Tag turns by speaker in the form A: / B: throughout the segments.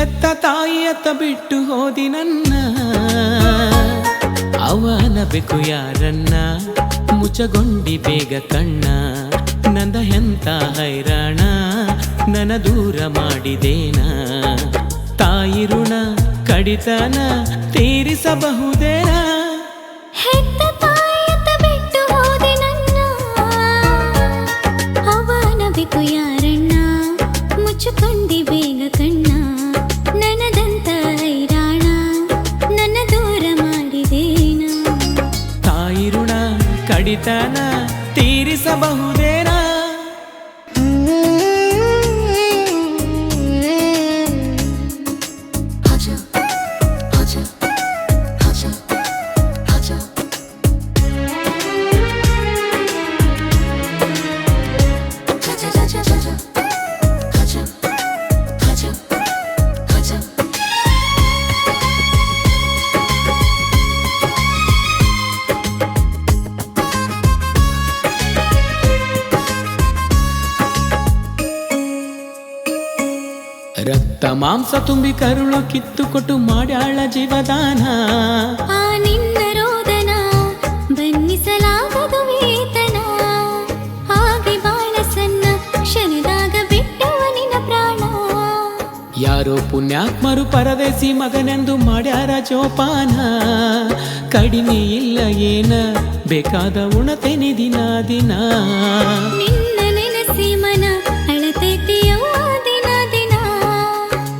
A: ಹೆತ್ತ ತಾಯಿಯತ್ತ ಬಿಟ್ಟು ಹೋದಿ ನನ್ನ, ಅವನಬೇಕು ಯಾರನ್ನ, ಮುಚ್ಚಗೊಂಡಿ ಬೇಗ ಕಣ್ಣ. ನಂದ ಎಂತ ಹೈರಾಣ, ನನ್ನ ದೂರ ಮಾಡಿದೇನ. ತಾಯಿ ಋಣ ಕಡಿತನ ತೀರಿಸಬಹುದೇನ.
B: ಹೆತ್ತ ತಾಯಿಯತ್ತ ಬಿಟ್ಟು ಹೋದೆ ನನ್ನ, ಅವನಬೇಕು ಯಾರಣ್ಣ, ಮುಚ್ಚಿಕೊಂಡಿ ಬೇಗ ಕಣ್ಣ. ನನದಂತ ಹೈರಾಣ, ನನ್ನ ದೂರ ಮಾಡಿದೇನ.
A: ತಾಯಿ ಋಣ ಕಡಿತನ ತೀರಿಸಬಹುದೇನ. ರಕ್ತ ಮಾಂಸ ತುಂಬಿ ಕರುಳು ಕಿತ್ತುಕೊಟ್ಟು ಮಾಡ್ಯಾಳ ಜೀವದಾನ.
B: ಆ ನಿನ್ನ ರೋದನ ಬನ್ನಿಸಲಾಗದು ವೇತನ. ಹಾಗೆ ಬಾಳ ಸಣ್ಣ ಕ್ಷಣದಾಗ ಬಿಟ್ಟವ ನಿನ್ನ ಪ್ರಾಣ.
A: ಯಾರೋ ಪುಣ್ಯಾತ್ಮರು ಪರದೇಸಿ ಮಗನೆಂದು ಮಾಡ್ಯಾರ ಜೋಪಾನ. ಕಡಿಮೆ ಇಲ್ಲ ಏನ, ಬೇಕಾದ ಉಣತೆನಿ ದಿನ ದಿನ.
B: ನಿನ್ನ ನೆನೆಸಿ ಮನ ಅಳತೈತಿಯೋ ದಿನ ದಿನ.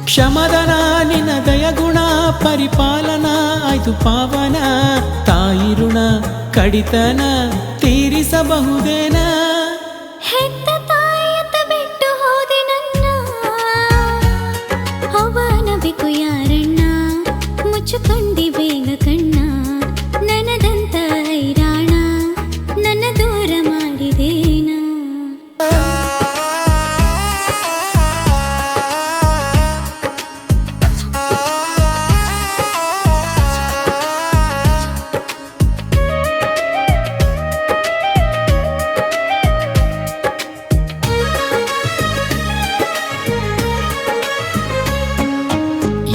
A: ಕ್ಷಮದನ ನಿನ್ನ ದಯಗುಣ ಪರಿಪಾಲನ ಆಯ್ತು ಪಾವನ. ತಾಯಿ ಋಣ ಕಡಿತನ ತೀರಿಸಬಹುದೇನ.
B: ಹೆತ್ತ ತಾಯಿಯತ್ತ ಬಿಟ್ಟು ಹೋದೆ ನನ್ನ, ಅವನಬೇಕು ಯಾರಣ್ಣ, ಮುಚ್ಚಿಕೊಂಡಿ ಬೇಗ ಕಣ್ಣ. ನನದಂತ ಹೈರಾಣ, ನನ್ನ ದೂರ ಮಾಡಿದೇನ.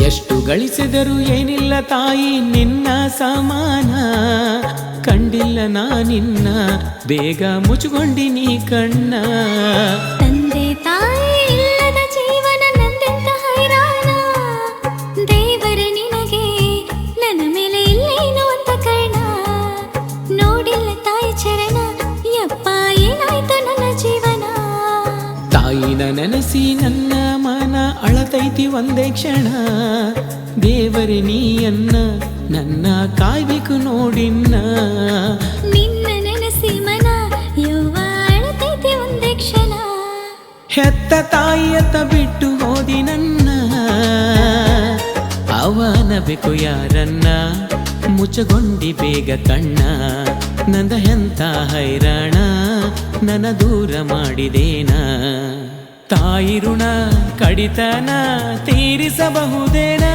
A: ಎಷ್ಟು ಗಳಿಸಿದರೂ ಏನಿಲ್ಲ ತಾಯಿ ನಿನ್ನ ಸಮಾನ. ಕಂಡಿಲ್ಲ ನಾ ನಿನ್ನ, ಬೇಗ ಮುಚ್ಚುಕೊಂಡಿ ನೀ ಕಣ್ಣ.
B: ತಂದೆ ತಾಯಿ ಇಲ್ಲದ ಜೀವನ ನಂದೆಂತ ಹೈರಾಣ. ದೇವರ ನಿನಗೆ ನನ್ನ ಮೇಲೆ ಇಲ್ಲೇನು ಅಂತ ಕರ್ಣ. ನೋಡಿಲ್ಲ ತಾಯಿ ಚರಣ, ಯಪ್ಪ ಏನಾಯ್ತು ನನ್ನ ಜೀವನ.
A: ತಾಯಿನ ನೆನೆಸಿ ನನ್ನ ಮನ ಅಳತೈತಿ ಒಂದೇ ಕ್ಷಣ. ದೇವರೇ ನೀಯನ್ನ ನನ್ನ ಕಾಯ್ಬೇಕು ನೋಡಿನ್ನ.
B: ನಿನ್ನ ನೆನೆಸಿ ಮನ ಯವ್ವ ಅಳತೈತಿ ಒಂದೇ ಕ್ಷಣ.
A: ಹೆತ್ತ ತಾಯಿಯತ್ತ ಬಿಟ್ಟು ಹೋದಿ ನನ್ನ, ಅವನಬೇಕು ಯಾರನ್ನ, ಮುಚ್ಚಗೊಂಡಿ ಬೇಗ ಕಣ್ಣ. ನಂದ ಎಂತ ಹೈರಾಣ, ನನ್ನ ದೂರ ಮಾಡಿದೇನ. ತಾಯಿ ಋಣ ಕಡಿತನ ತೀರಿಸಬಹುದೇನ.